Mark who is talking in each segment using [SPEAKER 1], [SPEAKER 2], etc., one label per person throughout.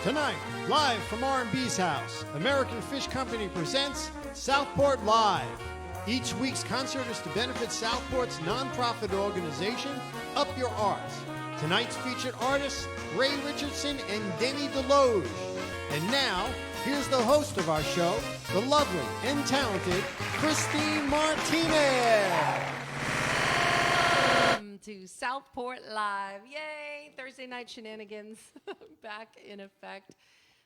[SPEAKER 1] Tonight, live from R&B's house, American Fish Company presents Southport Live. Each week's concert is to benefit Southport's nonprofit organization, Up Your Arts. Tonight's featured artists, Ray Richardson and Denis Desloge. And now, here's the host of our show, the lovely and talented Christine Martinez.
[SPEAKER 2] To Southport Live. Yay! Thursday night shenanigans back in effect.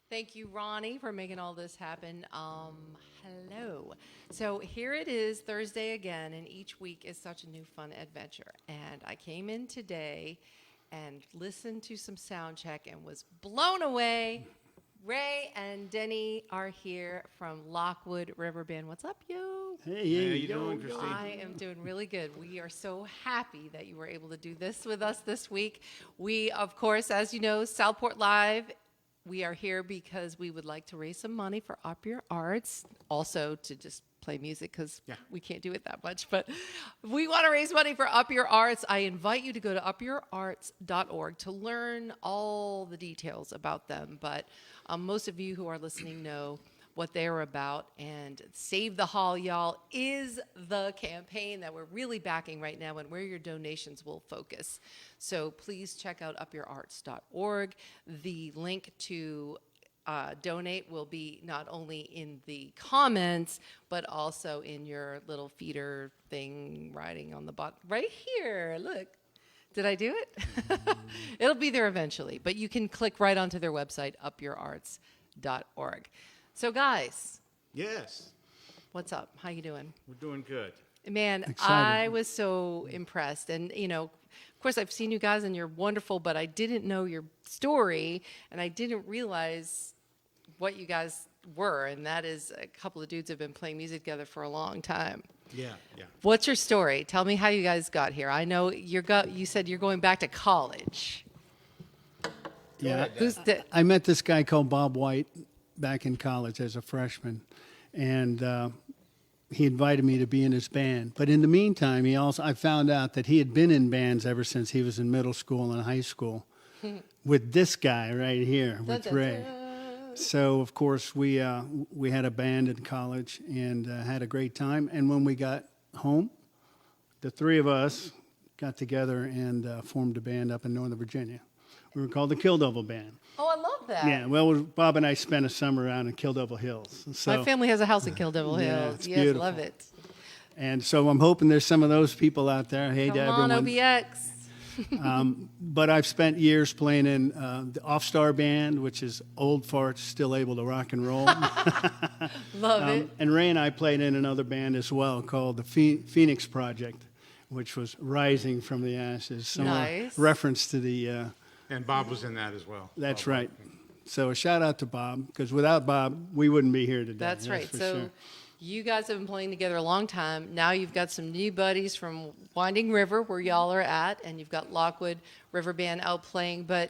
[SPEAKER 2] Thank you, Ronnie, for making all this happen. Hello. So here it is, Thursday again, and each week is such a new fun adventure. And I came in today and listened to some sound check and was blown away. Ray and Denny are here from Lockwood River Band. What's up, yo?
[SPEAKER 3] Hey, how you doing, Christine?
[SPEAKER 2] I am doing really good. We are so happy that you were able to do this with us this week. We, of course, as you know, Southport Live, we are here because we would like to raise some money for Up Your Arts, also to just play music because we can't do it that much, but we want to raise money for Up Your Arts. I invite you to go to upyourarts.org to learn all the details about them, but most of you who are listening know what they're about, and Save the Hall, y'all, is the campaign that we're really backing right now and where your donations will focus. So please check out upyourarts.org. The link to donate will be not only in the comments, but also in your little feeder thing riding on the bottom. Right here, look. Did I do it? It'll be there eventually, but you can click right onto their website, upyourarts.org. So guys.
[SPEAKER 3] Yes.
[SPEAKER 2] What's up? How you doing?
[SPEAKER 3] We're doing good.
[SPEAKER 2] Man,
[SPEAKER 1] Excited.
[SPEAKER 2] I was so impressed. And, you know, of course, I've seen you guys and you're wonderful, but I didn't know your story, and I didn't realize what you guys were, and that is a couple of dudes have been playing music together for a long time.
[SPEAKER 3] Yeah.
[SPEAKER 2] What's your story? Tell me how you guys got here. I know you said you're going back to college.
[SPEAKER 4] Yeah,
[SPEAKER 2] Who's
[SPEAKER 4] I met this guy called Bob White back in college as a freshman, and he invited me to be in his band. But in the meantime, I found out that he had been in bands ever since he was in middle school and high school with this guy right here, with Ray. So, of course, we had a band in college and had a great time. And when we got home, the three of us got together and formed a band up in Northern Virginia. We were called the Kill Devil Band.
[SPEAKER 2] Oh, I love that.
[SPEAKER 4] Yeah, well, Bob and I spent a summer out in Kill Devil Hills. So,
[SPEAKER 2] my family has a house in Kill Devil
[SPEAKER 4] Yeah,
[SPEAKER 2] Hills.
[SPEAKER 4] it's
[SPEAKER 2] Yes,
[SPEAKER 4] beautiful.
[SPEAKER 2] love it.
[SPEAKER 4] and so I'm hoping there's some of those people out there. Hey, to
[SPEAKER 2] Come on,
[SPEAKER 4] everyone.
[SPEAKER 2] OBX.
[SPEAKER 4] But I've spent years playing in the Off-Star Band, which is old farts still able to rock and roll.
[SPEAKER 2] Love it.
[SPEAKER 4] And Ray and I played in another band as well called the Phoenix Project, which was rising from the ashes. So
[SPEAKER 2] Nice.
[SPEAKER 4] a reference to the...
[SPEAKER 3] And Bob was in that as well.
[SPEAKER 4] that's
[SPEAKER 3] Bob.
[SPEAKER 4] right. So a shout out to Bob, because without Bob, we wouldn't be here today.
[SPEAKER 2] That's right.
[SPEAKER 4] for
[SPEAKER 2] So
[SPEAKER 4] sure.
[SPEAKER 2] you guys have been playing together a long time. Now you've got some new buddies from Winding River, where y'all are at, and you've got Lockwood River Band out playing. But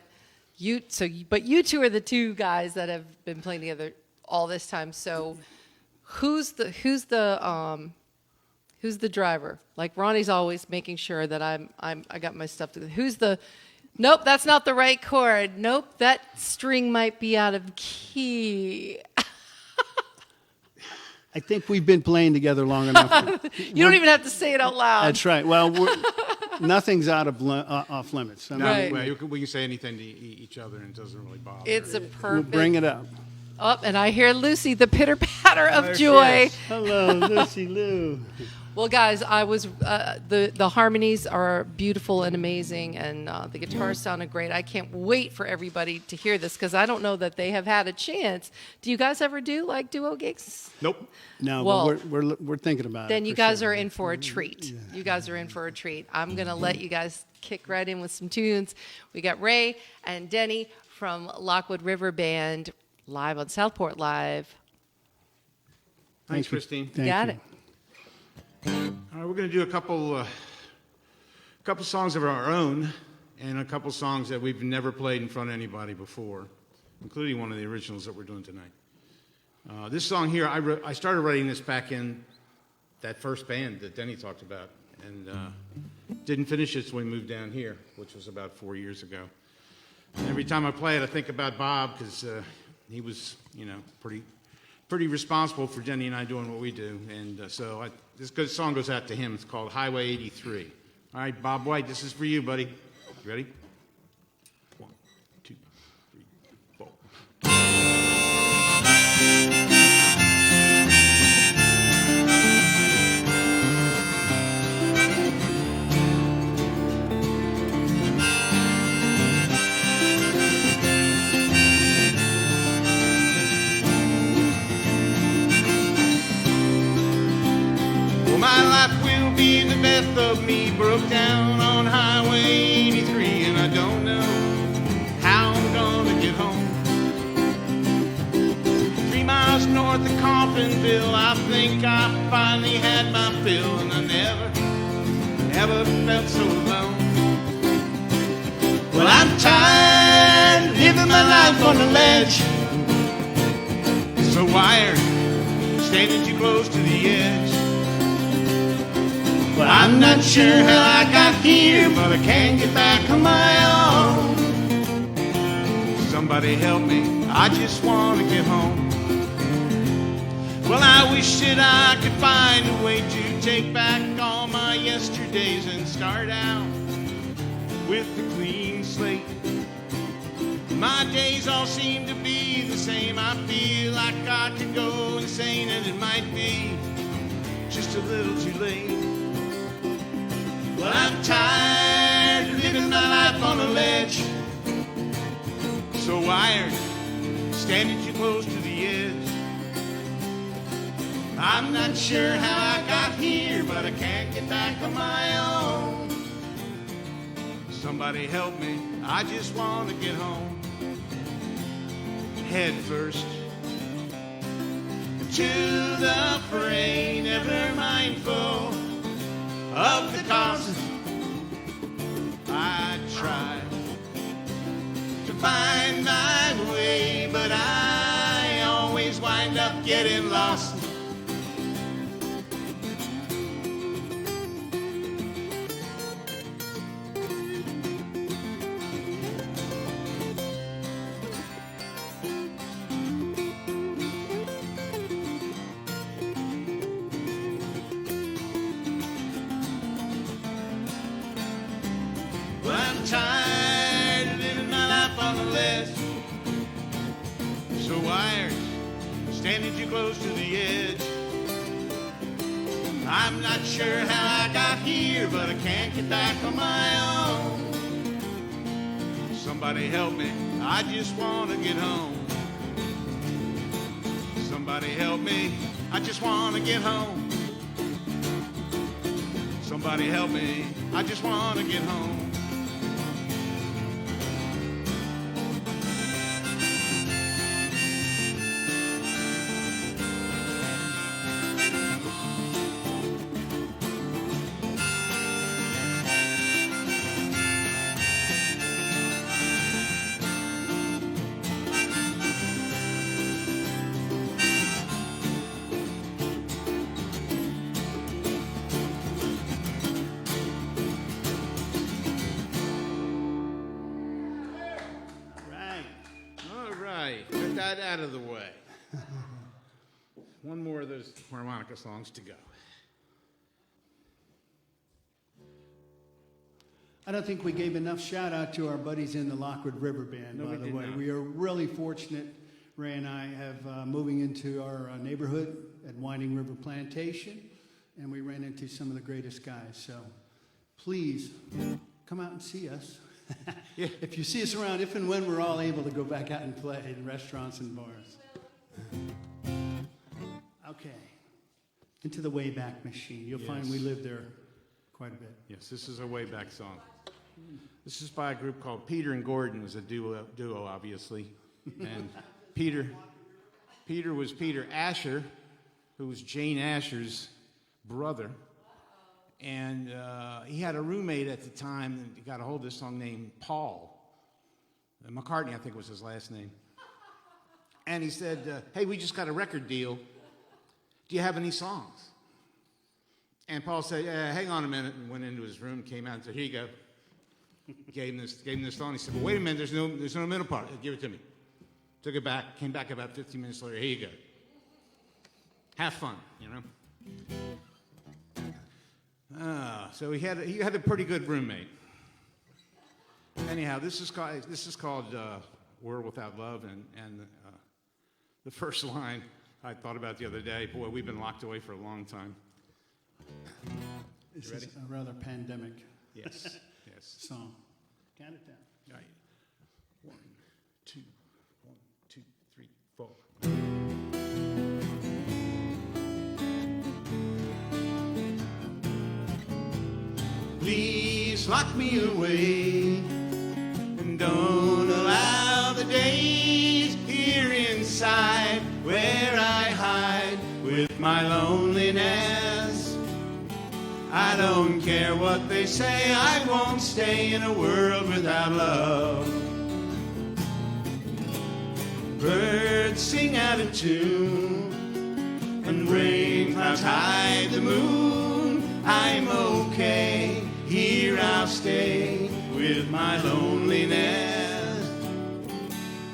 [SPEAKER 2] you two are the two guys that have been playing together all this time. So who's the driver? Like Ronnie's always making sure that I got my stuff together. Who's the Nope, that's not the right chord. Nope, that string might be out of key.
[SPEAKER 4] I think we've been playing together long enough.
[SPEAKER 2] You don't even have to say it out loud.
[SPEAKER 4] That's right. Well, nothing's off limits. I mean,
[SPEAKER 3] No,
[SPEAKER 2] Right.
[SPEAKER 3] well, we can say anything to each other, and it doesn't really bother.
[SPEAKER 2] It's a
[SPEAKER 4] We'll
[SPEAKER 2] perfect.
[SPEAKER 4] bring it up.
[SPEAKER 2] Oh, and I hear Lucy, the pitter patter of
[SPEAKER 3] There she
[SPEAKER 2] joy.
[SPEAKER 3] is.
[SPEAKER 4] Hello, Lucy Lou.
[SPEAKER 2] Well, guys, I was the harmonies are beautiful and amazing, and the guitars sounded great. I can't wait for everybody to hear this because I don't know that they have had a chance. Do you guys ever do like duo gigs?
[SPEAKER 3] Nope.
[SPEAKER 4] No,
[SPEAKER 2] Well,
[SPEAKER 4] but we're thinking about it.
[SPEAKER 2] Then you
[SPEAKER 4] for
[SPEAKER 2] guys
[SPEAKER 4] sure.
[SPEAKER 2] are in for a treat. You guys are in for a treat. I'm gonna let you guys kick right in with some tunes. We got Ray and Denny from Lockwood River Band live on Southport Live.
[SPEAKER 3] Thanks,
[SPEAKER 4] you.
[SPEAKER 3] Christine.
[SPEAKER 4] Thank
[SPEAKER 2] Got
[SPEAKER 4] you.
[SPEAKER 2] it.
[SPEAKER 3] All right, we're going to do a couple songs of our own, and a couple songs that we've never played in front of anybody before, including one of the originals that we're doing tonight. This song here, I started writing this back in that first band that Denny talked about, and didn't finish it when we moved down here, which was about 4 years ago. Every time I play it, I think about Bob because he was, pretty responsible for Jenny and I doing what we do. And this good song goes out to him. It's called Highway 83. All right, Bob White, this is for you, buddy. You ready? 1, 2, 3, 4. My life will be the death of me, broke down on Highway 83, and I don't know how I'm gonna get home. 3 miles north of Comptonville, I think I finally had my fill, and I never felt so alone. Well, I'm tired of living my life on the ledge, so wired, standing too close to the edge. Well, I'm not sure how I got here, but I can't get back on my own. Somebody help me, I just want to get home. Well, I wish that I could find a way to take back all my yesterdays and start out with a clean slate. My days all seem to be the same. I feel like I could go insane, and it might be just a little too late. Well, I'm tired of living my life on a ledge, so wired, standing too close to the edge. I'm not sure how I got here, but I can't get back on my own. Somebody help me, I just want to get home. Head first to the fray, never mindful of the cost. I try to find my way, but I always wind up getting lost. Tired of living my life on the ledge, so wired, standing too close to the edge. I'm not sure how I got here, but I can't get back on my own. Somebody help me, I just want to get home. Somebody help me, I just want to get home. Somebody help me, I just want to get home. Get that out of the way. One more of those harmonica songs to go.
[SPEAKER 4] I don't think we gave enough shout out to our buddies in the Lockwood River Band,
[SPEAKER 3] No,
[SPEAKER 4] by
[SPEAKER 3] we
[SPEAKER 4] the
[SPEAKER 3] did
[SPEAKER 4] way.
[SPEAKER 3] not.
[SPEAKER 4] We are really fortunate. Ray and I have moving into our neighborhood at Winding River Plantation, and we ran into some of the greatest guys. So please come out and see us.
[SPEAKER 3] Yeah.
[SPEAKER 4] If you see us around, if and when we're all able to go back out and play in restaurants and bars. Okay. Into the Wayback Machine. You'll find
[SPEAKER 3] Yes.
[SPEAKER 4] we live there quite a bit.
[SPEAKER 3] Yes, this is a way back song. This is by a group called Peter and Gordon. It was a duo obviously. And Peter was Peter Asher, who was Jane Asher's brother. And he had a roommate at the time that got a hold of this song named Paul. And McCartney, I think, was his last name. And he said, hey, we just got a record deal. Do you have any songs? And Paul said, hang on a minute, and went into his room, came out and said, here you go. Gave him this song. He said, "Well, wait a minute. There's no middle part. Give it to me." Took it back. Came back about 15 minutes later. Here you go. Have fun, you know. So he had a pretty good roommate. Anyhow, this is called "World Without Love," and the first line I thought about the other day. Boy, we've been locked away for a long time.
[SPEAKER 4] This is a rather pandemic
[SPEAKER 3] Yes, yes.
[SPEAKER 4] song. Count it down.
[SPEAKER 3] All right. 1, 2, 1, 2, 3, 4. Please lock me away and don't allow the days here inside where I hide with my loneliness. I don't care what they say, I won't stay in a world without love. Birds sing out of tune and rain clouds hide the moon. I'm okay, here I'll stay with my loneliness.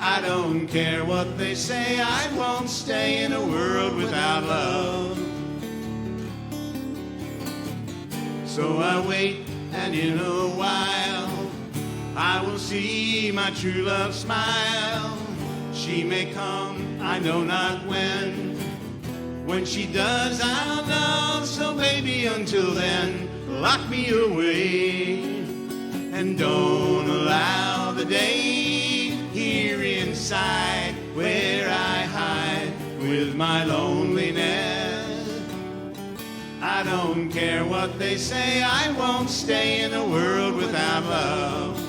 [SPEAKER 3] I don't care what they say, I won't stay in a world without love. So I wait, and in a while I will see my true love smile. She may come, I know not when. When she does, I'll know. So baby, until then, lock me away and don't allow the day here inside where I hide with my loneliness. I don't care what they say, I won't stay in a world without love.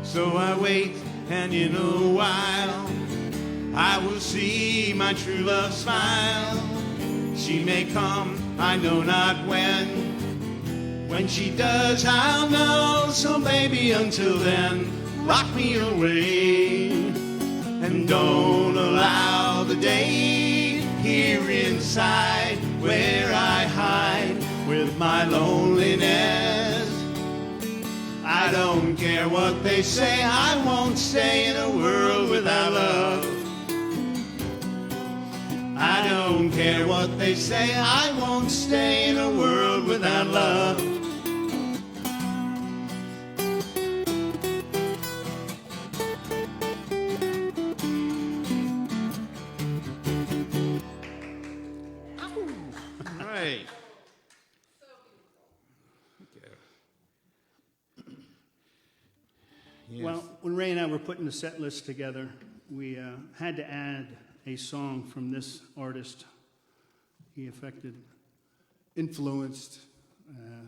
[SPEAKER 3] So I wait, and in a while I will see my true love smile. She may come, I know not when. When she does, I'll know. So baby, until then, lock me away and don't allow the day here inside where I hide with my loneliness. I don't care what they say, I won't stay in a world without love. I don't care what they say, I won't stay in a world without love. All right. Yes.
[SPEAKER 4] Well, when Ray and I were putting the set list together, we had to add a song from this artist. He influenced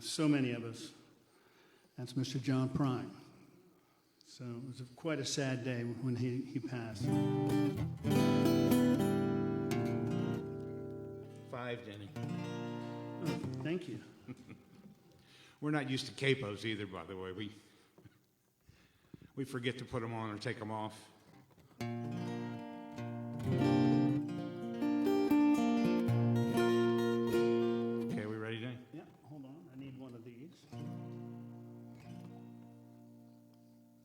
[SPEAKER 4] so many of us. That's Mr. John Prine. So it was quite a sad day when he passed.
[SPEAKER 3] 5, Denny.
[SPEAKER 4] Oh, thank you.
[SPEAKER 3] We're not used to capos either, by the way. We forget to put them on or take them off. Okay, we ready, Danny?
[SPEAKER 4] Yeah, hold on. I need one of these.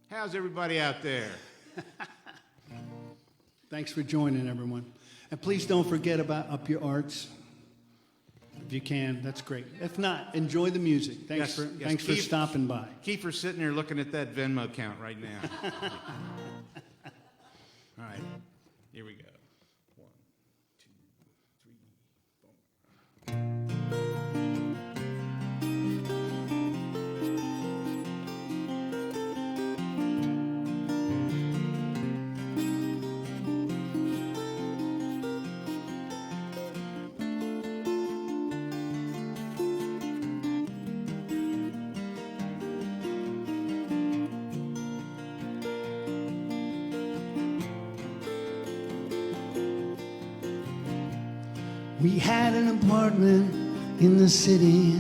[SPEAKER 3] How's everybody out there?
[SPEAKER 4] Thanks for joining, everyone. And please don't forget about Up Your Arts. If you can, that's great. If not, enjoy the music. Thanks for
[SPEAKER 3] Keith,
[SPEAKER 4] stopping by.
[SPEAKER 3] Kiefer's sitting there looking at that Venmo count right now. All right, here we go. 1, 2, 3, 4.
[SPEAKER 4] We had an apartment in the city.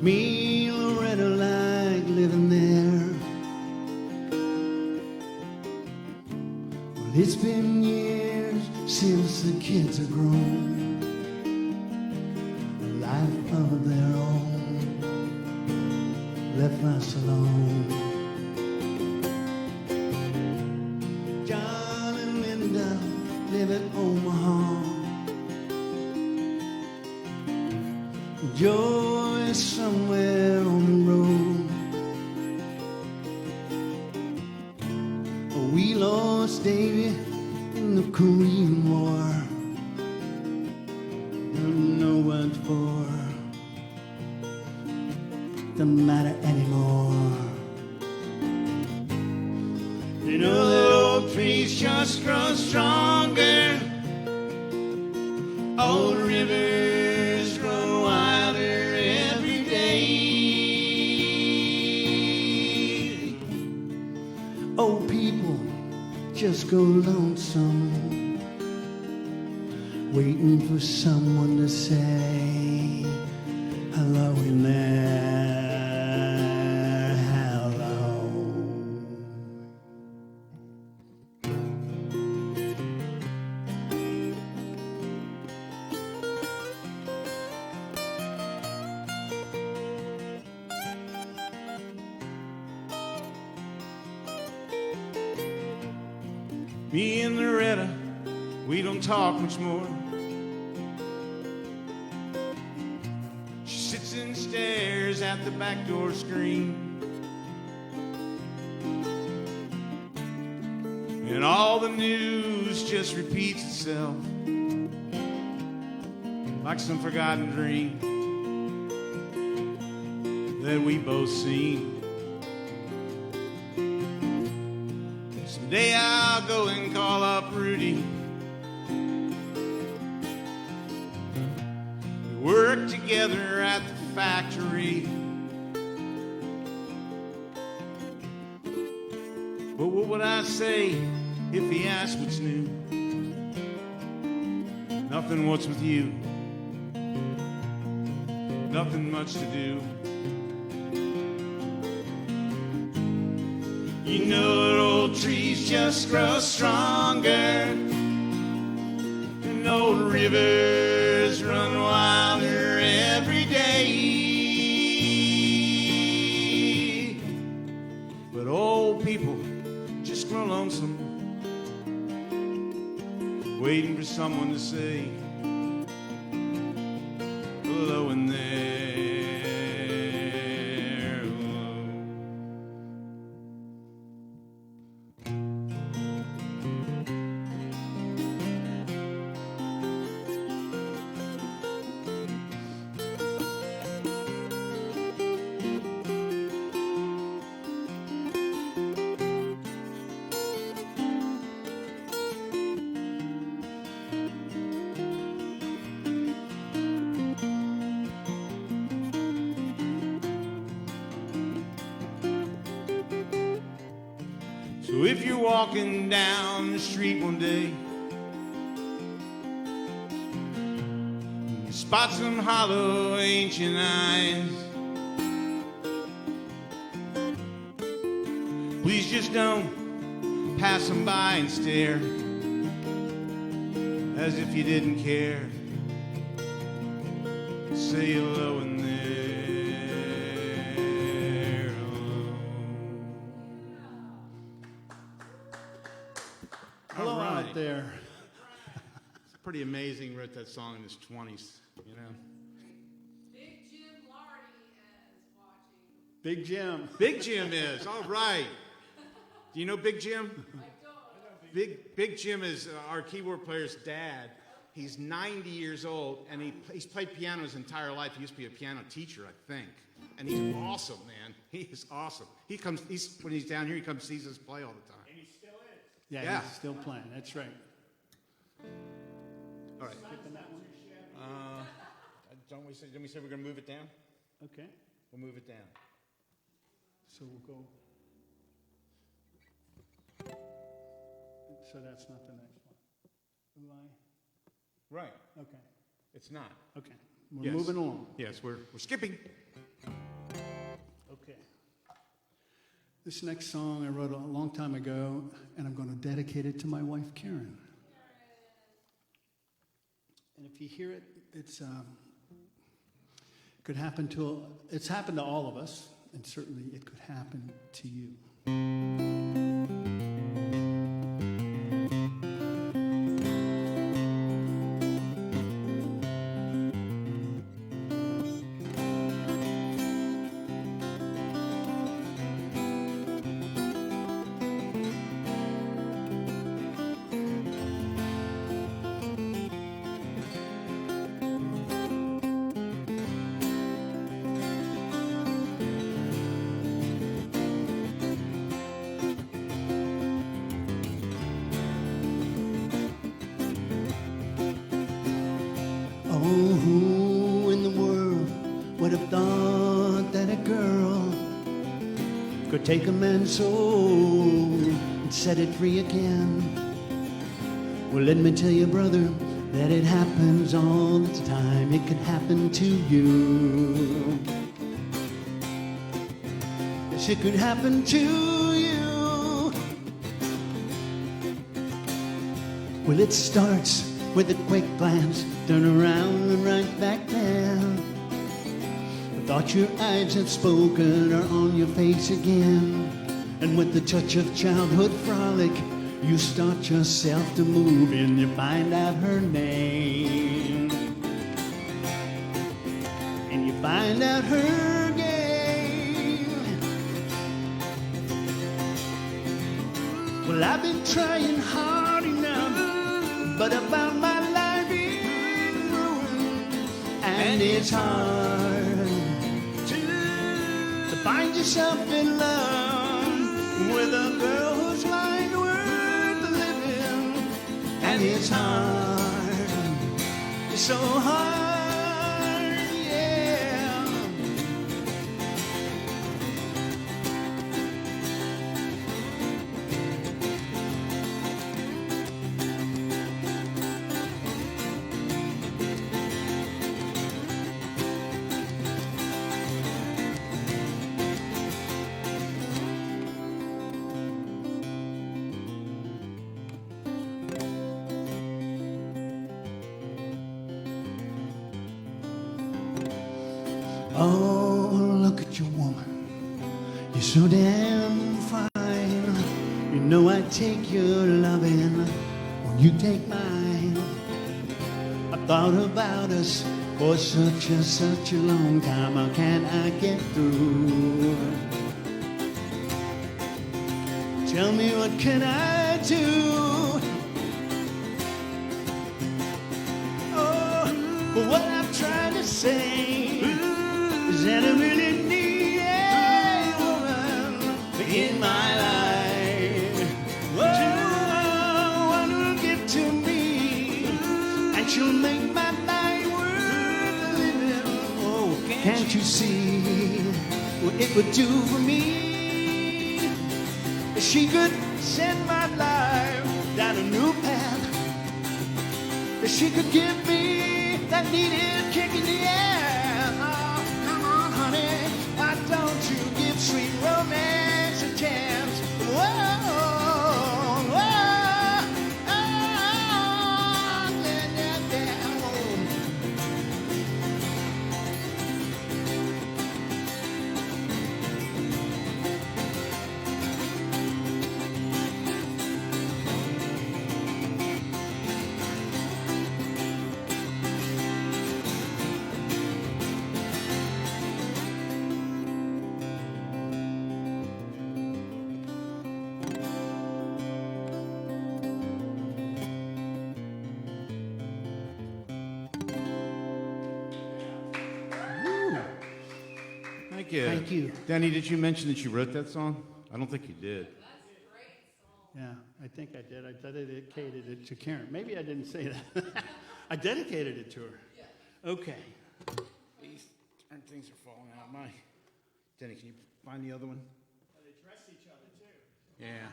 [SPEAKER 4] Me and Loretta like living there. Well, it's been years since the kids are grown, a life of their own left us alone. John and Linda live in Omaha. Joe is somewhere on the road. We lost Davy in the Korean War. Don't know what for. Doesn't matter anymore. You know that old trees just grow stronger. Old rivers run wilder every day. Old people just go lonesome, waiting for someone to say hello in there, hello.
[SPEAKER 3] Me and Loretta, we don't talk much more. She sits and stares at the back door screen, and all the news just repeats itself like some forgotten dream that we both seen. Someday I'll go and call up Rudy. We work together at the factory. But what would I say if he asked what's new? Nothing, what's with you? Nothing much to do. You know that old trees just grow stronger, and old rivers run wilder every day. But old people just grow lonesome, waiting for someone to say hello in there. So if you're walking down the street one day, you spot some hollow ancient eyes, please just don't pass them by and stare as if you didn't care. Say hello in there.
[SPEAKER 4] Hello
[SPEAKER 3] All right.
[SPEAKER 4] out there.
[SPEAKER 3] It's pretty amazing. He wrote that song in his 20s, you know.
[SPEAKER 2] Big Jim Lardy is watching.
[SPEAKER 4] Big Jim.
[SPEAKER 3] Big Jim is. All right. Do you know Big Jim?
[SPEAKER 2] I don't.
[SPEAKER 3] Big Jim is our keyboard player's dad. He's 90 years old, and he's played piano his entire life. He used to be a piano teacher, I think. And he's awesome, man. He is awesome. When he's down here, he comes sees us play all the time.
[SPEAKER 4] And he still is. Yeah,
[SPEAKER 3] Yeah.
[SPEAKER 4] he's still playing. That's right.
[SPEAKER 3] All right.
[SPEAKER 4] Skipping that one?
[SPEAKER 3] Didn't we say we're going to move it down?
[SPEAKER 4] Okay.
[SPEAKER 3] We'll move it down.
[SPEAKER 4] So we'll go. So that's not the next one. Am I?
[SPEAKER 3] Right.
[SPEAKER 4] Okay.
[SPEAKER 3] It's not.
[SPEAKER 4] Okay. We're
[SPEAKER 3] Yes.
[SPEAKER 4] moving along.
[SPEAKER 3] Yes, we're skipping.
[SPEAKER 4] Okay. This next song I wrote a long time ago, and I'm going to dedicate it to my wife, Karen. And if you hear it, it's happened to all of us, and certainly it could happen to you. Oh, who in the world would have thought that a girl could take a man's soul and set it free again? Well, let me tell you, brother, that it happens all the time. It could happen to you. Yes, it could happen to you. Well, it starts with a quick glance, turn around and right back there. The thoughts your eyes have spoken are on your face again. And with the touch of childhood frolic, you start yourself to move and you find out her name. And you find out her game. Well, I've been trying hard enough, but I found my life in ruin. And it's hard to find yourself in love with a girl whose mind worth living. And it's hard, it's so hard, yeah. Oh, look at you, woman. You're so damn fine. You know I take your loving when you take mine. I thought about us for such a long time. How can I get through? Tell me, what can I do? Oh, but what I'm trying to say is that I really need a woman in my life. Oh, one will give to me, and she'll make my life worth living. Oh, can't you see what it would do for me? If she could send my life down a new path. If she could give me that needed kick in the ass. Oh, come on, honey, why don't you give sweet romance a chance? Whoa, whoa, oh, yeah, yeah, yeah.
[SPEAKER 3] Thank you.
[SPEAKER 4] Thank you.
[SPEAKER 3] Denny, did you mention that you wrote that song? I don't think you did.
[SPEAKER 4] Yeah, I think I did. I dedicated it to Karen. Maybe I didn't say that. I dedicated it to her. Okay.
[SPEAKER 3] These darn things are falling out. My Denny, can you find the other one?
[SPEAKER 4] They dress each other too.
[SPEAKER 3] Yeah.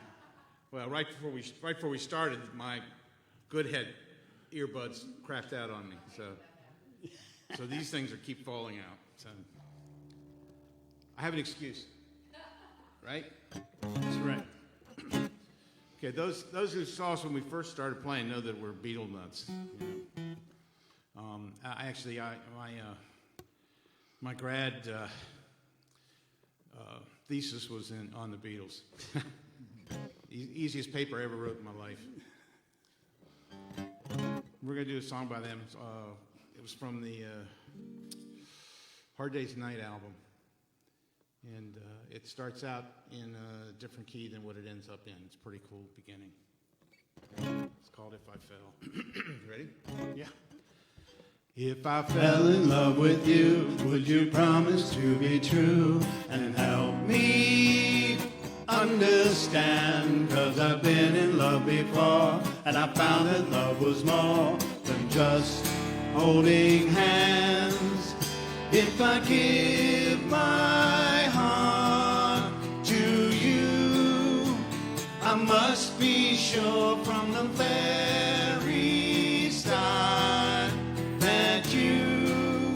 [SPEAKER 3] Well, right before we started, my good head earbuds crapped out on me. So these things keep falling out. So I have an excuse, right?
[SPEAKER 4] That's right.
[SPEAKER 3] Okay, those who saw us when we first started playing know that we're Beatle nuts. My grad thesis was on the Beatles. Easiest paper I ever wrote in my life. We're going to do a song by them. It was from the Hard Day's Night album. And it starts out in a different key than what it ends up in. It's a pretty cool beginning. It's called If I Fell. You ready?
[SPEAKER 4] Yeah.
[SPEAKER 3] If I fell in love with you, would you promise to be true and help me understand? 'Cause I've been in love before, and I found that love was more than just holding hands. If I give my heart to you, I must be sure from the very start that you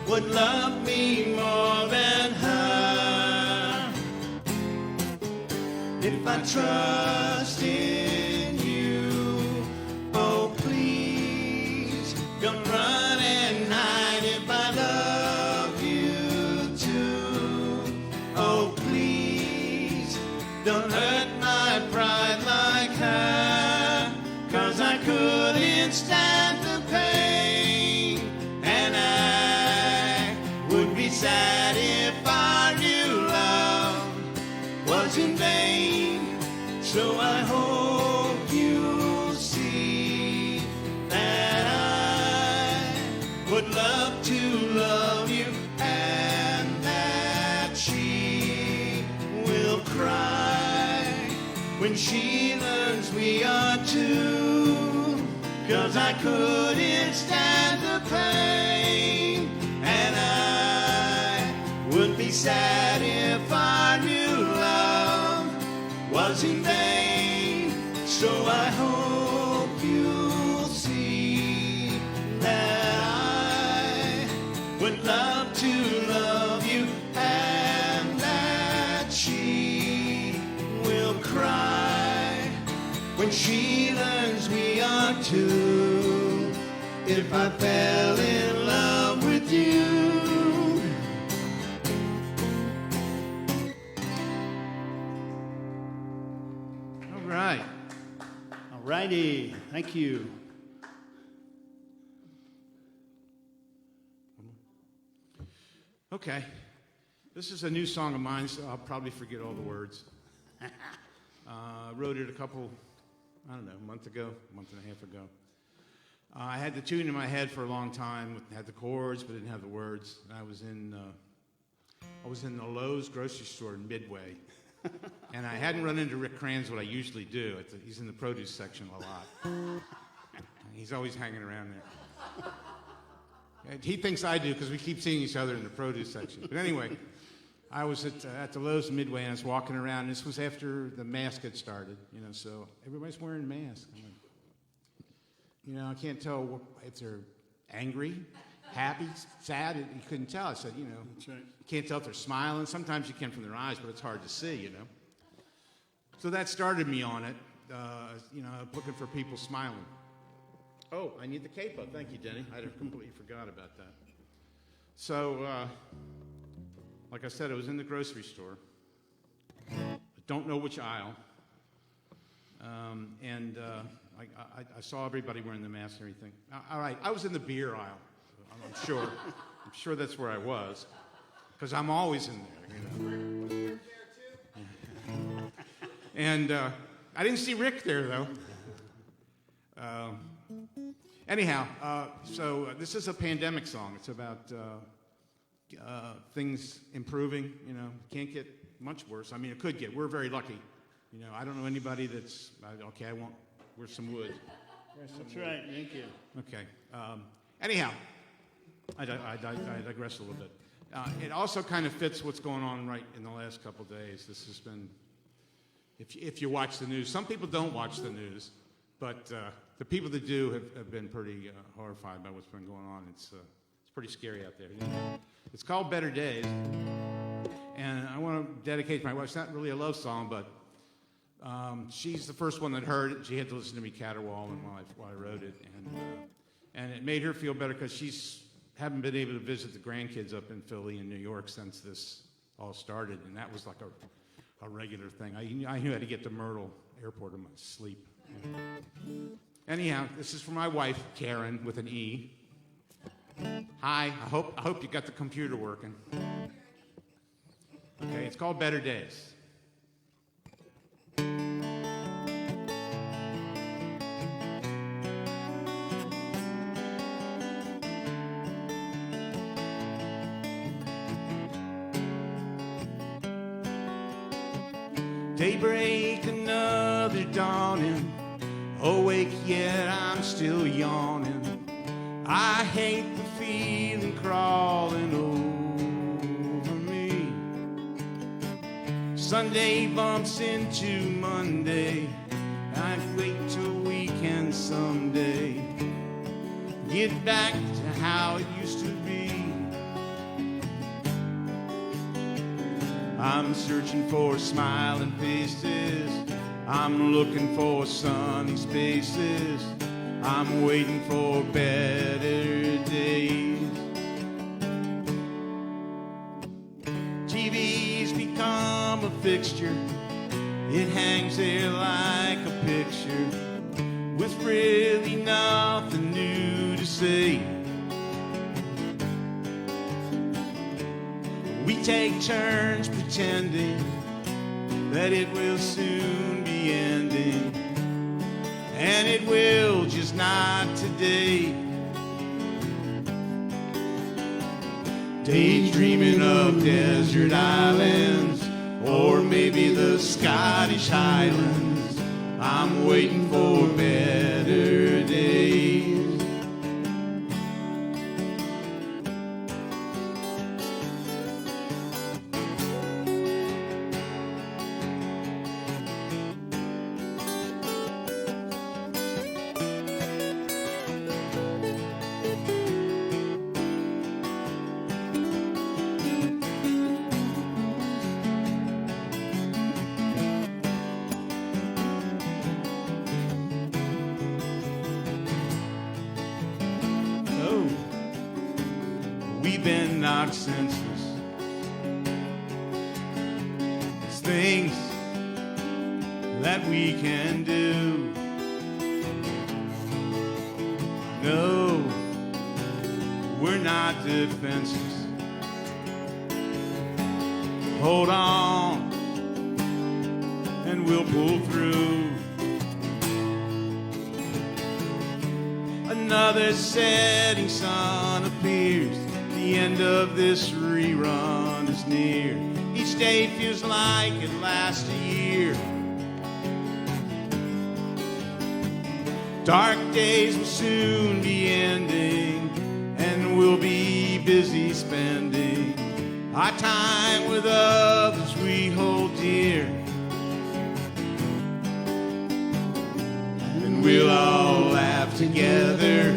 [SPEAKER 3] would love me more than her. If I trust in you, oh please don't run and hide. If I love you too, oh please don't hurt my pride like her. 'Cause I couldn't stand the pain, and I would be sad if our new love was in vain. So I hope you'll see that I would love to love you, and that she will cry when she learns we are two. 'Cause I couldn't stand the pain, and I would be sad if our new love was in vain. So I hope you'll see that I would love to love you, and that she will cry when she learns we are two. If I fell in love with you. All right.
[SPEAKER 4] All righty. Thank you.
[SPEAKER 3] Okay. This is a new song of mine, so I'll probably forget all the words. Wrote it a month ago, a month and a half ago. I had the tune in my head for a long time, had the chords, but didn't have the words. And I was in the Lowe's grocery store in Midway, and I hadn't run into Rick Kranz, what I usually do. He's in the produce section a lot. He's always hanging around there. He thinks I do because we keep seeing each other in the produce section. But anyway, I was at the Lowe's in Midway, and I was walking around. This was after the mask had started, so everybody's wearing masks. I'm like, I can't tell if they're angry, happy, sad. You couldn't tell. I said,
[SPEAKER 4] That's right.
[SPEAKER 3] you can't tell if they're smiling. Sometimes you can from their eyes, but it's hard to see, So that started me on it, looking for people smiling. Oh, I need the capo. Thank you, Denny. I completely forgot about that. So, like I said, I was in the grocery store. I don't know which aisle. I saw everybody wearing the mask and everything. All right, I was in the beer aisle. I'm sure. I'm sure that's where I was, because I'm always in there. And I didn't see Rick there though. Anyhow, so this is a pandemic song. It's about things improving. Can't get much worse. I mean, it could get. We're very lucky. I don't know anybody that's okay. I won't. Where's some wood?
[SPEAKER 4] That's right. Thank you.
[SPEAKER 3] Okay. Anyhow, I digress a little bit. It also kind of fits what's going on right in the last couple of days. This has been, if you watch the news, some people don't watch the news, But the people that do have been pretty horrified by what's been going on. It's pretty scary out there. It's called Better Days, and I want to dedicate to my wife. It's not really a love song, but she's the first one that heard it. She had to listen to me caterwauling while I wrote it, and it made her feel better because she's haven't been able to visit the grandkids up in Philly and New York since this all started, and that was like a regular thing. I knew how to get to Myrtle Airport in my sleep. Anyhow, this is for my wife, Karen, with an E. Hi, I hope you got the computer working. Okay, it's called Better Days. Daybreak, another dawning. Awake yet I'm still yawning. I hate the feeling crawling over me. Sunday bumps into Monday. I wait till weekend someday. Get back to how it used to be. I'm searching for smiling faces. I'm looking for sunny spaces. I'm waiting for better days. TV's become a fixture. It hangs there like a picture with really nothing new to say. We take turns pretending that it will soon be ending, and it will, just not today. Daydreaming of desert islands, or maybe the Scottish Highlands. I'm waiting for better days. We've been knocked senseless. It's things that we can do. No, we're not defenseless. Hold on, and we'll pull through. Another setting sun appears. The end of this rerun is near. Each day feels like it lasts a year. Dark days will soon be ending, and we'll be busy spending our time with others we hold dear. And we'll all laugh together,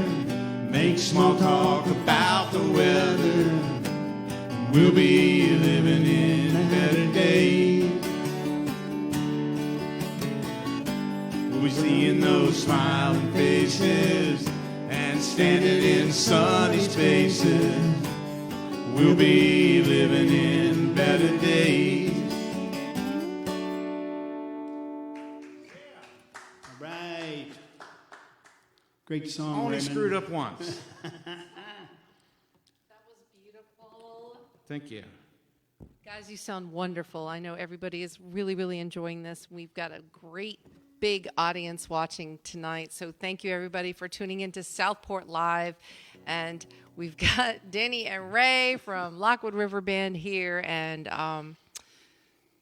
[SPEAKER 3] make small talk about the weather. We'll be living in better days. We'll be seeing those smiling faces and standing in sunny spaces. We'll be living in better days.
[SPEAKER 4] All right. Great song,
[SPEAKER 3] Only
[SPEAKER 4] Raymond.
[SPEAKER 3] screwed up once.
[SPEAKER 2] That was beautiful.
[SPEAKER 3] Thank you.
[SPEAKER 2] Guys, you sound wonderful. I know everybody is really, really enjoying this. We've got a great big audience watching tonight. So thank you, everybody, for tuning into Southport Live. And we've got Denny and Ray from Lockwood River Band here. And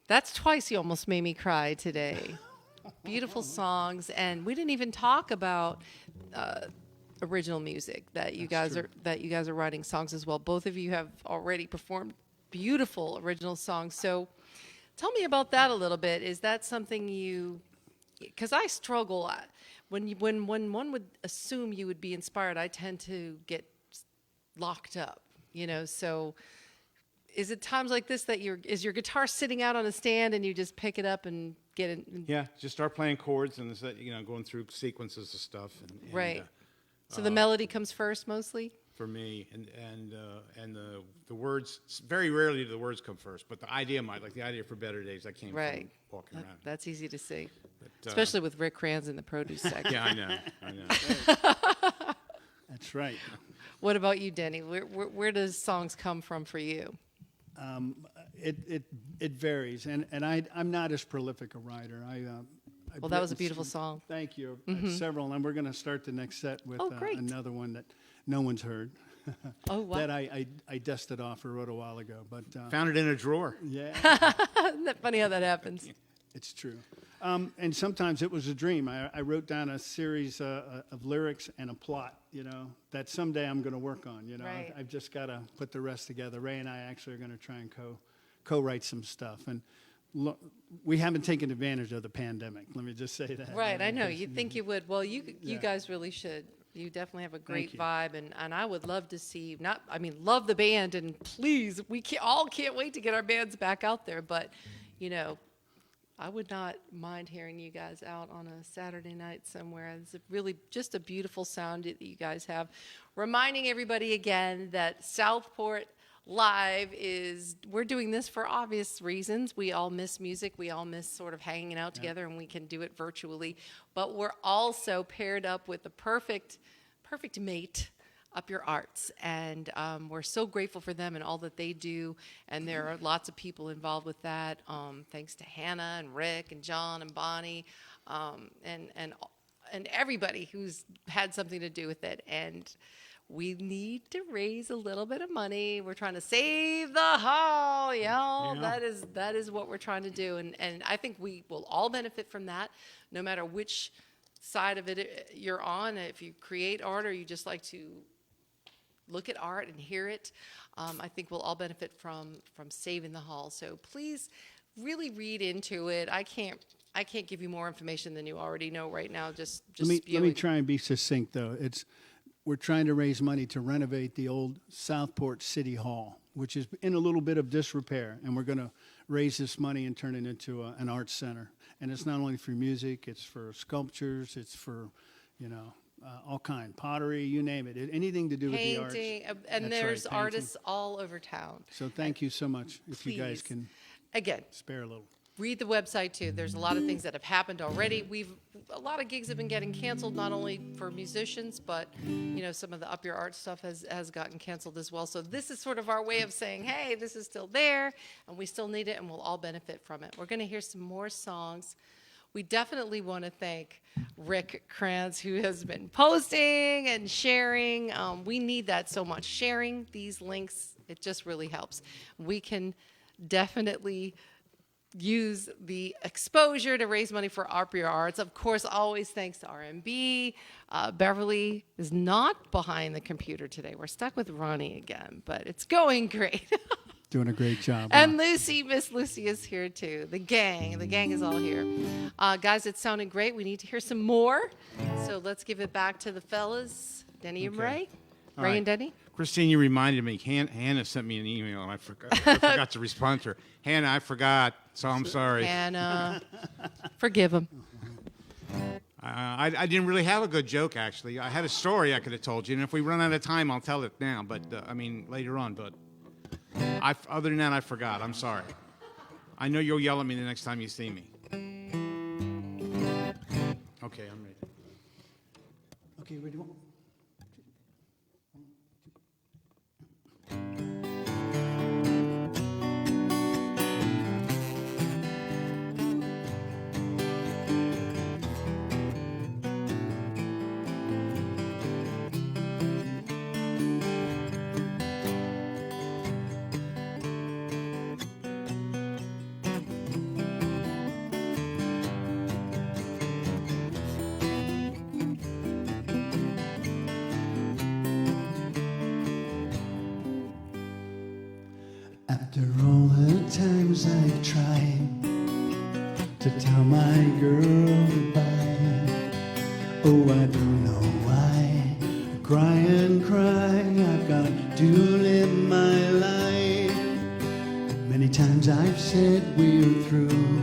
[SPEAKER 2] that's twice you almost made me cry today. Beautiful songs. And we didn't even talk about original music that you guys are writing songs as well. Both of you have already performed beautiful original songs. So tell me about that a little bit. Is that something you, because I struggle when one would assume you would be inspired, I tend to get locked up, so is it times like this that is your guitar sitting out on a stand and you just pick it up and get it?
[SPEAKER 3] Yeah, just start playing chords and going through sequences of stuff. And
[SPEAKER 2] right. So the melody comes first mostly?
[SPEAKER 3] For me, and the words, very rarely do the words come first, but the idea might, like the idea for Better Days, that came from walking around.
[SPEAKER 2] That's easy to see, especially with Rick Kranz in the produce section.
[SPEAKER 3] Yeah, I know.
[SPEAKER 4] That's right.
[SPEAKER 2] What about you, Denny? Where does songs come from for you?
[SPEAKER 4] It varies, and I'm not as prolific a writer.
[SPEAKER 2] Well, that was a beautiful song.
[SPEAKER 4] Thank you. Several, and we're going to start the next set with another one that no one's heard.
[SPEAKER 2] Oh, wow.
[SPEAKER 4] That I dusted off or wrote a while ago, but
[SPEAKER 3] found it in a drawer.
[SPEAKER 4] Yeah.
[SPEAKER 2] Isn't that funny how that happens?
[SPEAKER 4] It's true. And sometimes it was a dream. I wrote down a series of lyrics and a plot, that someday I'm going to work on.
[SPEAKER 2] Right.
[SPEAKER 4] I've just got to put the rest together. Ray and I actually are going to try and co-write some stuff. And we haven't taken advantage of the pandemic. Let me just say that.
[SPEAKER 2] Right, I know. You'd think you would. Well, you guys really should. You definitely have a great vibe, and I would love to see, love the band, and please, we can't wait to get our bands back out there, but, I would not mind hearing you guys out on a Saturday night somewhere. It's really just a beautiful sound that you guys have. Reminding everybody again that Southport Live we're doing this for obvious reasons. We all miss music. We all miss sort of hanging out together, and we can do it virtually. But we're also paired up with the perfect mate, Up Your Arts. And we're so grateful for them and all that they do. And there are lots of people involved with that. Thanks to Hannah and Rick and John and Bonnie and everybody who's had something to do with it. And we need to raise a little bit of money. We're trying to save the hall, y'all. Yeah. That is what we're trying to do. And I think we will all benefit from that, no matter which side of it you're on. If you create art or you just like to look at art and hear it, I think we'll all benefit from saving the hall. So please really read into it. I can't give you more information than you already know right now. Just
[SPEAKER 4] let me try and be succinct, though. We're trying to raise money to renovate the old Southport City Hall, which is in a little bit of disrepair, and we're going to raise this money and turn it into an arts center. And it's not only for music; it's for sculptures, it's for, all kind, pottery, you name it, anything to do with the arts.
[SPEAKER 2] Painting, and there's artists all over town.
[SPEAKER 4] So thank you so much. If you guys can,
[SPEAKER 2] again,
[SPEAKER 4] spare a little.
[SPEAKER 2] Read the website too. There's a lot of things that have happened already. A lot of gigs have been getting canceled, not only for musicians, but some of the Up Your Art stuff has gotten canceled as well. So this is sort of our way of saying, hey, this is still there, and we still need it, and we'll all benefit from it. We're going to hear some more songs. We definitely want to thank Rick Kranz, who has been posting and sharing. We need that so much. Sharing these links, it just really helps. We can definitely use the exposure to raise money for Up Your Arts. Of course, always thanks to RMB. Beverly is not behind the computer today. We're stuck with Ronnie again, but it's going great.
[SPEAKER 4] Doing a great job.
[SPEAKER 2] And Lucy, Miss Lucy is here too. The gang is all here. Guys, it sounded great. We need to hear some more. So let's give it back to the fellas. Denny and Ray. Ray and Denny.
[SPEAKER 3] Christine, you reminded me. Hannah sent me an email, and I forgot to respond to her. Hannah, I forgot, so I'm sorry.
[SPEAKER 2] Hannah, forgive him.
[SPEAKER 3] I didn't really have a good joke, actually. I had a story I could have told you, and if we run out of time, I'll tell it now. But later on. But other than that, I forgot. I'm sorry. I know you'll yell at me the next time you see me. Okay, I'm ready.
[SPEAKER 4] Okay, ready? After all the times I've tried to tell my girl goodbye, oh, don't know why I cry and cry. I've got to live my life. Many times I've said we're through.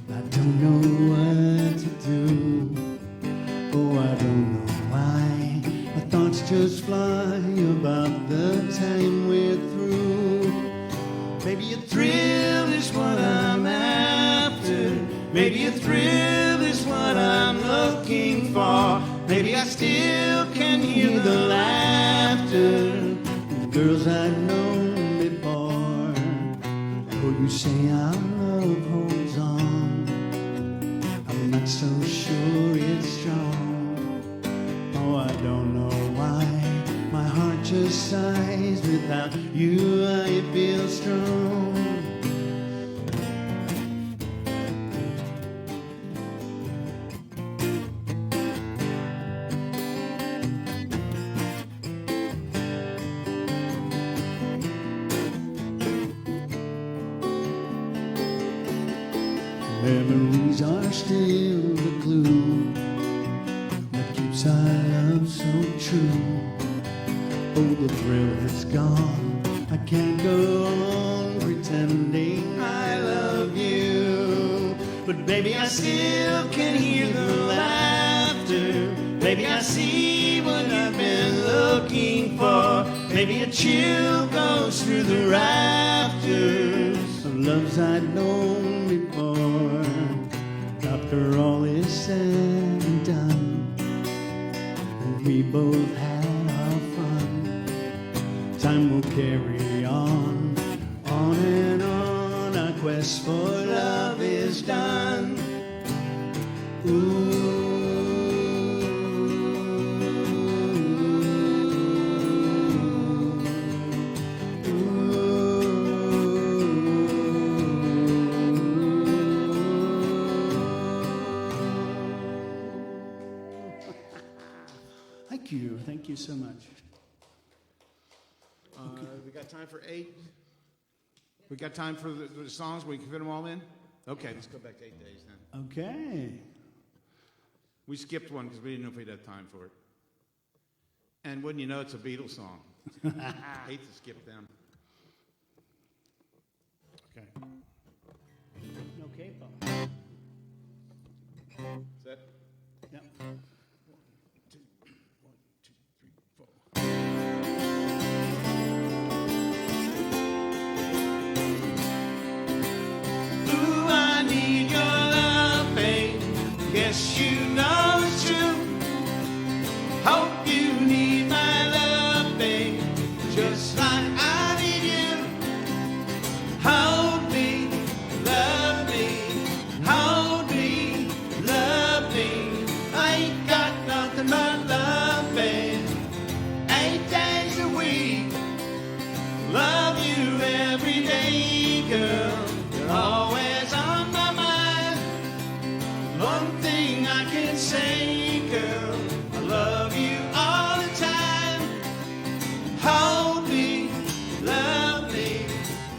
[SPEAKER 4] I don't know what to do. Oh, I don't know why my thoughts just fly about the time we're through. Maybe a thrill is what I'm after. Maybe a thrill is what I'm looking for. Maybe I still can hear the laughter of the girls I've known before. Oh, you say our love holds on. I'm not so sure it's strong. Oh, I don't know why my heart just sighs. Without you I feel strong. Memories are still the glue that keeps our love so true. Oh, the thrill is gone. I can't go on pretending I love you. But baby, I still can hear the laughter. Maybe I see what I've been looking for. Maybe a chill goes through the rafters of loves I'd known before. After all is said and done, and we both had our fun, time will carry on and on. Our quest for love is done. Ooh. Thank you so much.
[SPEAKER 3] We got time for 8? We got time for the songs? We can fit them all in? Okay, let's go back to 8 days then.
[SPEAKER 4] Okay.
[SPEAKER 3] We skipped one because we didn't know if we'd have time for it. And wouldn't you know, it's a Beatles song. Hate to skip them. Okay.
[SPEAKER 4] No capo.
[SPEAKER 3] Is that?
[SPEAKER 4] Yep.
[SPEAKER 3] 1, 2, 3, 4. Ooh, I need your love, babe. Guess you know it's true. Hope you need my love, babe, just like I need you. Hold me, love me, hold me, love me. I ain't got nothing but love, babe. 8 days a week, love you every day, girl. You're always on my mind. One thing I can say, girl, I love you all the time. Hold me, love me,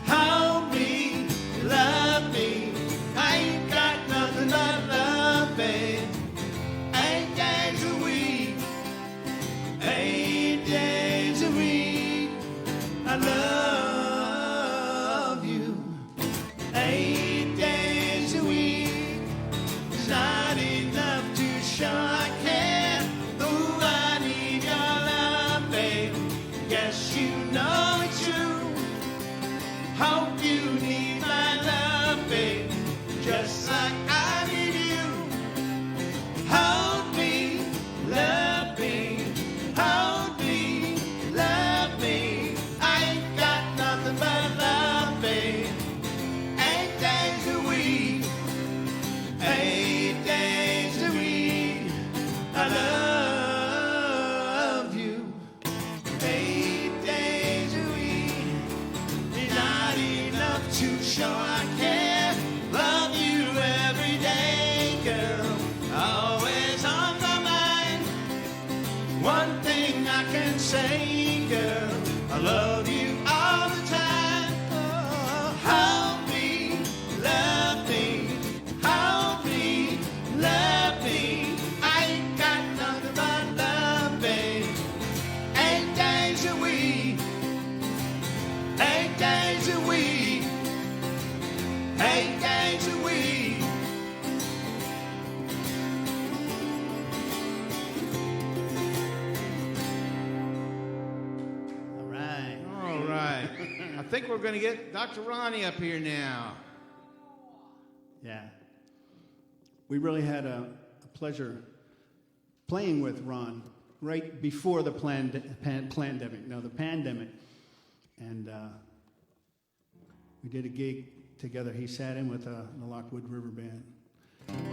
[SPEAKER 3] hold me, love me. I ain't got nothing but love, babe. 8 days a week, 8 days a week, I love you. 8 days a week is not enough to show I care. Ooh, I need your love, babe. Guess you know it's true. Hope you need my love, babe, just like I need you. Hold me, love me, hold me, love me. I ain't got nothing but love, babe. 8 days a week, 8 days a week, I love you. 8 days a week is not enough to show I care. Love you every day, girl, always on my mind. One thing I can say, girl, I love you all the time. Hold me, love me, hold me, love me. I ain't got think we're going to get Dr. Ronnie up here now.
[SPEAKER 4] Yeah. We really had a pleasure playing with Ron right before the pandemic. No, the pandemic. And we did a gig together. He sat in with the Lockwood River Band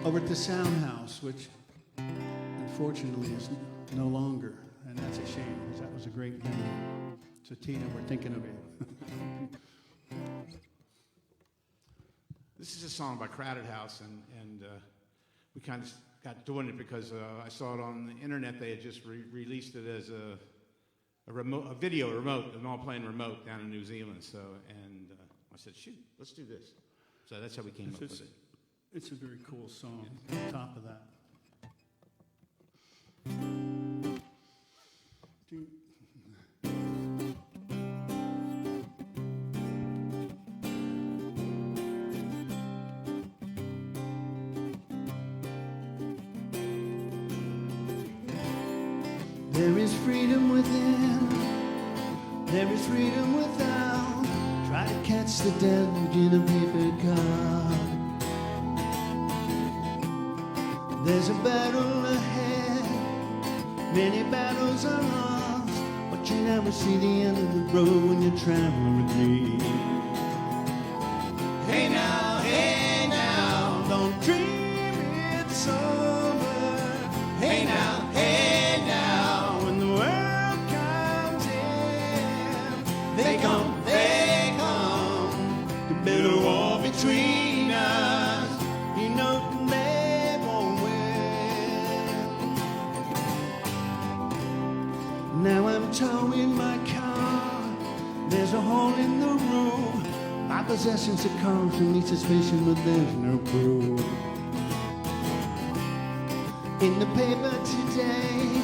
[SPEAKER 4] over at the Sound House, which unfortunately is no longer. And that's a shame, because that was a great venue. So, Tina, we're thinking of you.
[SPEAKER 3] This is a song by Crowded House, and we kind of got doing it because I saw it on the internet. They had just released it as a video remote, and all playing remote down in New Zealand. So, and I said, shoot, let's do this. So that's how we came up with it.
[SPEAKER 4] It's a very cool song. On top of that. There is freedom within, there is freedom without. Try to catch the deluge in a paper cup. There's a battle ahead, many battles are lost, but you never see the end of the road when you're traveling with me. Hey now, don't dream it's over. Hey now, when the world comes in, they come to build a wall between us. You know they won't win. Now I'm towing my car, there's a hole in the roof. My possessions are called to meet suspicion, but there's no proof. In the paper today,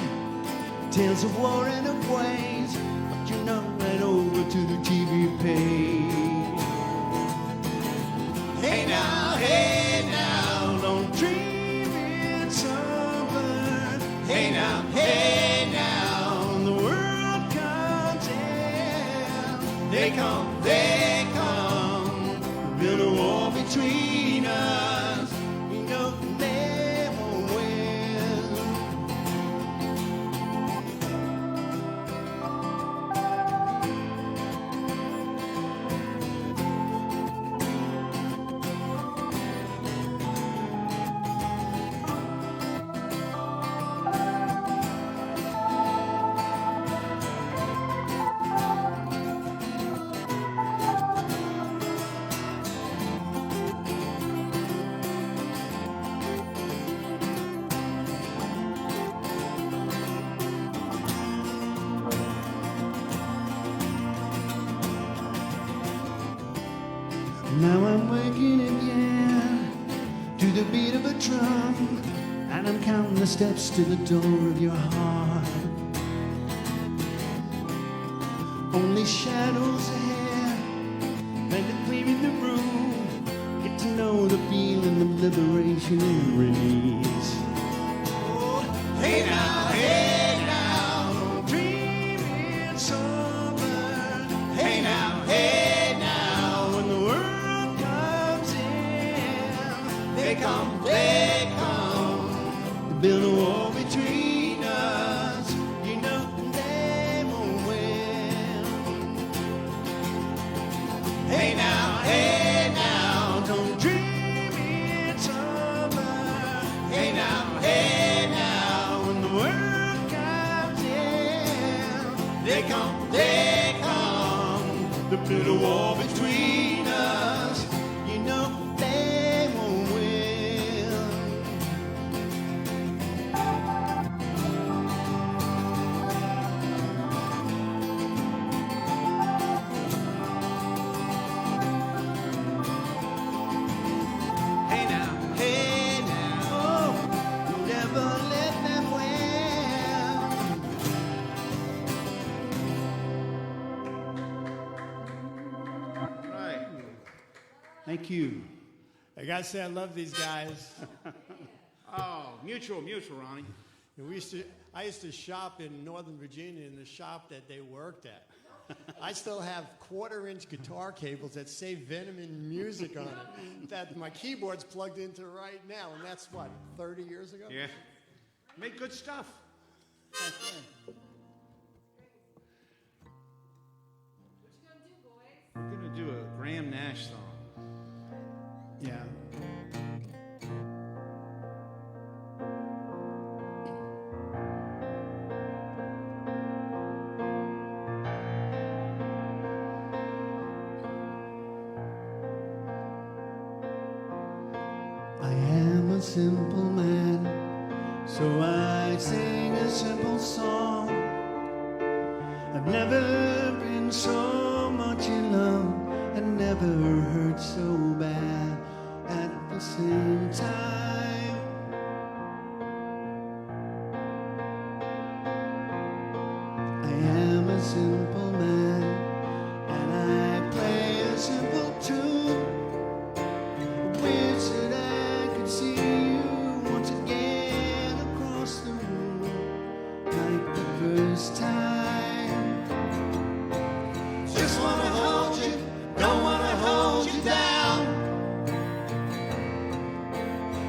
[SPEAKER 4] tales of war and of ways, but you know, right over to the TV page. Hey now, don't dream it's over. Hey now, when the world comes in, they come, build a wall between us. You know they won't win. Now I'm waking again to the beat of a drum, and I'm counting the steps to the door of your heart. Only shadows ahead, and they're clearing the room. Get to know the feeling of liberation and release. Oh, hey now, don't dream it's over. Hey now, when the world comes in, they come to build a wall between us. You know they won't win. Hey now, don't dream it's over. Hey now, when the world comes in, they come to build a wall between us. You know they won't win. Hey now, oh, never let them win.
[SPEAKER 3] Right.
[SPEAKER 4] Thank you.
[SPEAKER 1] I gotta say, I love these guys.
[SPEAKER 3] Oh, mutual, Ronnie.
[SPEAKER 1] I used to shop in Northern Virginia in the shop that they worked at. I still have quarter-inch guitar cables that say Venom in Music on it that my keyboard's plugged into right now, and that's what, 30 years ago?
[SPEAKER 3] Yeah. Make good stuff.
[SPEAKER 2] What you gonna do, boys?
[SPEAKER 3] We're going to do a Graham Nash song.
[SPEAKER 4] Yeah. I am a simple man, so I sing a simple song. I've never been so much in love and never hurt so bad at the same time. I am a simple man and I play a simple tune. I wish that I could see you once again across the room like the first time. Just wanna hold you, don't wanna hold you down.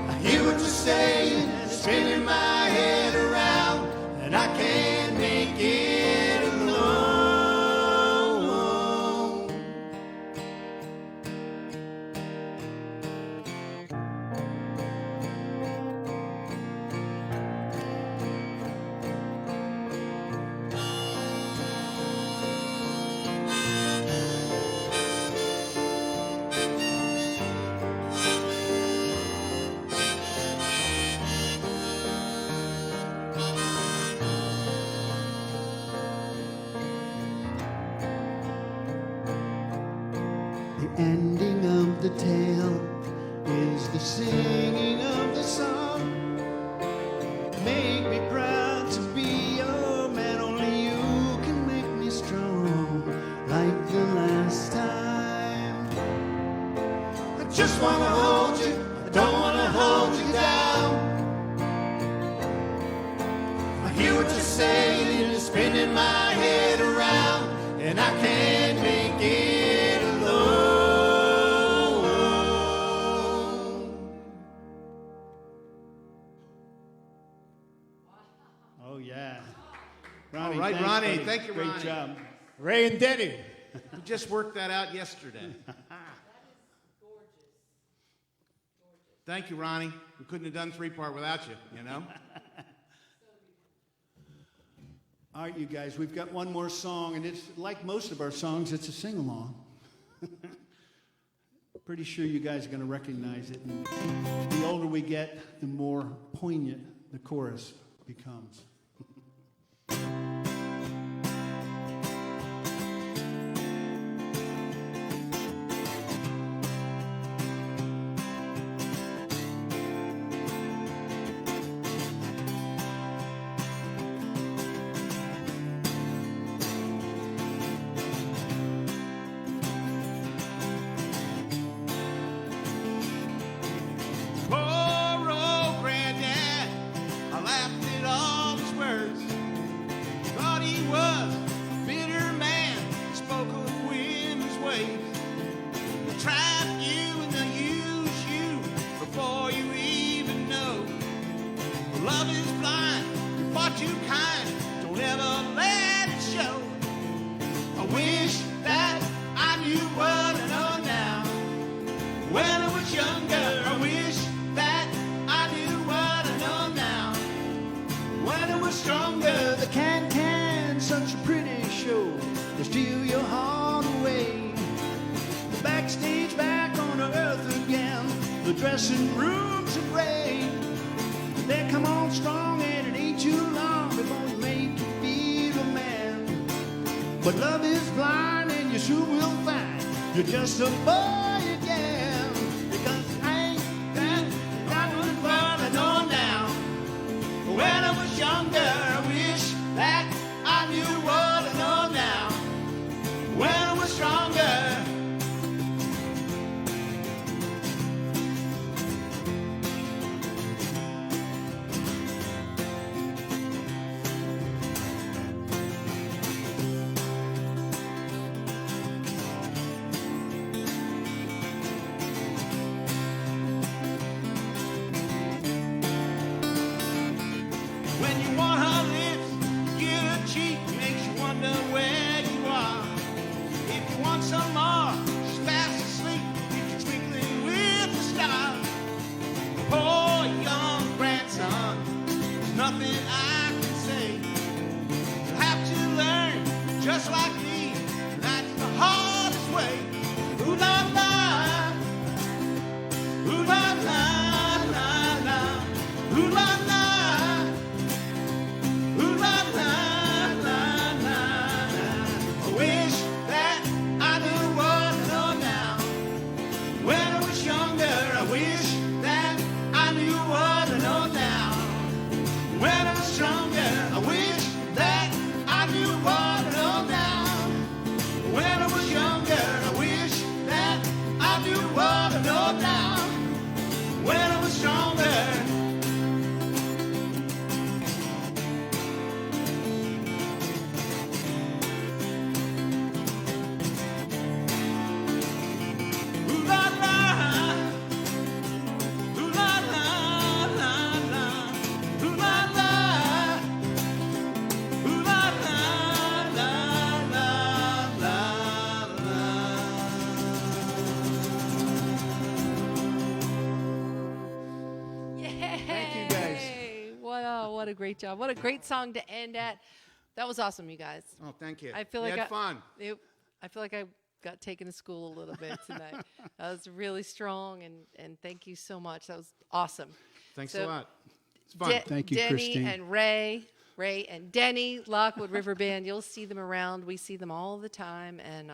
[SPEAKER 4] I hear what you're saying, spinning my head around, and I can't make it alone. The ending of the tale is the singing of the song. Make me proud to be your man, only you can make me strong like the last time. I just wanna hold you, I don't wanna hold you down. I hear what you're saying and you're spinning my head around, and I can't make it alone. Oh yeah. Ronnie,
[SPEAKER 3] All right,
[SPEAKER 4] thanks,
[SPEAKER 3] Ronnie.
[SPEAKER 4] buddy.
[SPEAKER 3] Thank you,
[SPEAKER 4] Great
[SPEAKER 3] Ronnie.
[SPEAKER 4] job.
[SPEAKER 1] Ray and Denny.
[SPEAKER 3] We just worked that out yesterday. Thank you, Ronnie. We couldn't have done three-part without you, you know?
[SPEAKER 4] All right, you guys, we've got one more song, and it's like most of our songs, it's a sing-along. Pretty sure you guys are going to recognize it. And the older we get, the more poignant the chorus becomes.
[SPEAKER 3] Poor old granddad, I laughed at all his words. Thought he was a bitter man, spoke of women's ways. They'll trap you and they'll use you before you even know. Love is blind, you're far too kind, don't ever let it show. I wish that I knew what I know now. When I was younger, I wish that I knew what I know now. When I was stronger,
[SPEAKER 4] The can, such a pretty show. They steal your heart away. The backstage back on earth again. The dressing rooms are gray. They come on strong and it ain't too long before you make you feel a man. But love is blind and you soon will find you're just a boy again. Because I ain't got what I know now.
[SPEAKER 3] when I was younger, I wish that I knew what I know now. When I was stronger.
[SPEAKER 2] great job. What a great song to end at. That was awesome, you guys.
[SPEAKER 3] Oh, thank you.
[SPEAKER 2] I feel
[SPEAKER 3] We
[SPEAKER 2] like
[SPEAKER 3] had fun.
[SPEAKER 2] I feel like I got taken to school a little bit tonight. That was really strong, and thank you so much. That was awesome.
[SPEAKER 3] Thanks
[SPEAKER 2] So,
[SPEAKER 3] a lot. It's fun.
[SPEAKER 4] Thank you,
[SPEAKER 2] Denny
[SPEAKER 4] Christine.
[SPEAKER 2] and Ray and Denny, Lockwood River Band. You'll see them around. We see them all the time, and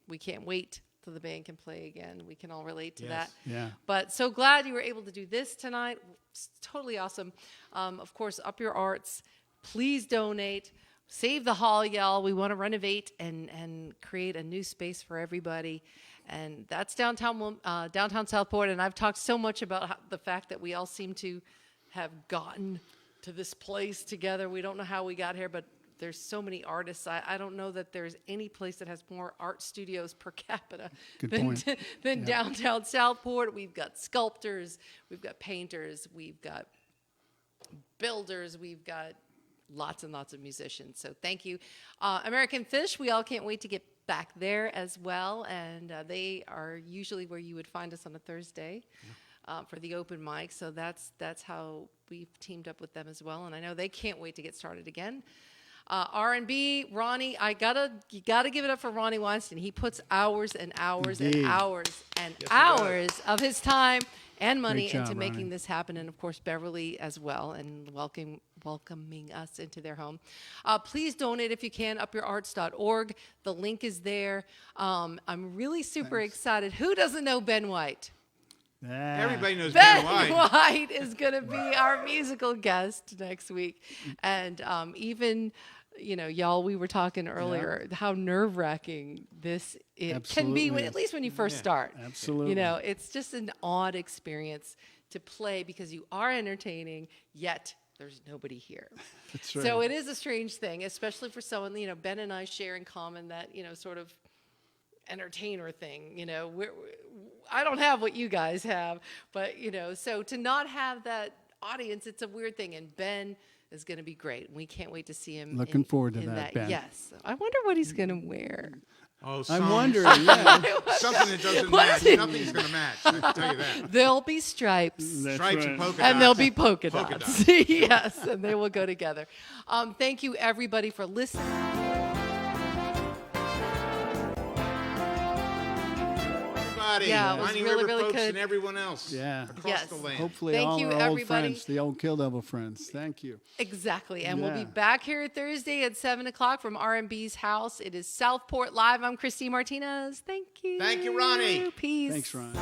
[SPEAKER 2] we can't wait till the band can play again. We can all relate to that.
[SPEAKER 4] Yeah.
[SPEAKER 2] But so glad you were able to do this tonight. It's totally awesome. Of course, Up Your Arts. Please donate. Save the hall, y'all. We want to renovate and create a new space for everybody. And that's downtown Southport. And I've talked so much about the fact that we all seem to have gotten to this place together. We don't know how we got here, but there's so many artists. I don't know that there's any place that has more art studios per capita than downtown Southport. We've got sculptors, we've got painters, we've got builders, we've got lots and lots of musicians. So thank you. American Fish, we all can't wait to get back there as well. And they are usually where you would find us on a Thursday for the open mic. So that's how we've teamed up with them as well. And I know they can't wait to get started again. R&B, Ronnie, you gotta give it up for Ronnie Weinstein. He puts hours and hours
[SPEAKER 4] Indeed.
[SPEAKER 2] and hours and hours of his time and money
[SPEAKER 4] Great job,
[SPEAKER 2] into making
[SPEAKER 4] Ronnie.
[SPEAKER 2] this happen, and of course Beverly as well, and welcoming us into their home. Please donate if you can, upyourarts.org. The link is there. I'm really super excited. Who doesn't know Ben White?
[SPEAKER 3] Everybody knows
[SPEAKER 2] Ben
[SPEAKER 3] Ben White.
[SPEAKER 2] White is going to be our musical guest next week, and even. Y'all, we were talking earlier how nerve-wracking this can be,
[SPEAKER 4] Absolutely.
[SPEAKER 2] at least when you first start.
[SPEAKER 4] Absolutely.
[SPEAKER 2] It's just an odd experience to play because you are entertaining, yet there's nobody here.
[SPEAKER 4] That's right.
[SPEAKER 2] So it is a strange thing, especially for someone, Ben and I share in common that, sort of entertainer thing. I don't have what you guys have, but, so to not have that audience, it's a weird thing. And Ben is going to be great. We can't wait to see him.
[SPEAKER 4] Looking forward to that, Ben.
[SPEAKER 2] Yes. I wonder what he's going to wear.
[SPEAKER 3] Oh,
[SPEAKER 4] I'm wondering, yeah.
[SPEAKER 3] something that doesn't
[SPEAKER 2] What's
[SPEAKER 3] match.
[SPEAKER 2] it?
[SPEAKER 3] Nothing's going to match. I can tell you that.
[SPEAKER 2] There'll be stripes.
[SPEAKER 4] That's
[SPEAKER 3] Stripes
[SPEAKER 4] right.
[SPEAKER 3] and polka dots.
[SPEAKER 2] And there'll be polka
[SPEAKER 3] Polka
[SPEAKER 2] dots. Yes, and they will go together. Thank you, everybody, for listening.
[SPEAKER 3] Everybody,
[SPEAKER 2] Yeah, it was
[SPEAKER 3] Mining
[SPEAKER 2] really,
[SPEAKER 3] River
[SPEAKER 2] really
[SPEAKER 3] folks
[SPEAKER 2] good.
[SPEAKER 3] and everyone else
[SPEAKER 4] Yeah.
[SPEAKER 3] across
[SPEAKER 2] Yes.
[SPEAKER 3] the land.
[SPEAKER 4] Hopefully
[SPEAKER 2] Thank
[SPEAKER 4] all
[SPEAKER 2] you,
[SPEAKER 4] our old
[SPEAKER 2] everybody.
[SPEAKER 4] friends, the old Kill Devil friends. Thank you.
[SPEAKER 2] Exactly. And we'll be
[SPEAKER 4] Yeah.
[SPEAKER 2] back here Thursday at 7 o'clock from R&B's house. It is Southport Live. I'm Christine Martinez. Thank you.
[SPEAKER 3] Thank you, Ronnie.
[SPEAKER 2] Peace.
[SPEAKER 4] Thanks, Ron.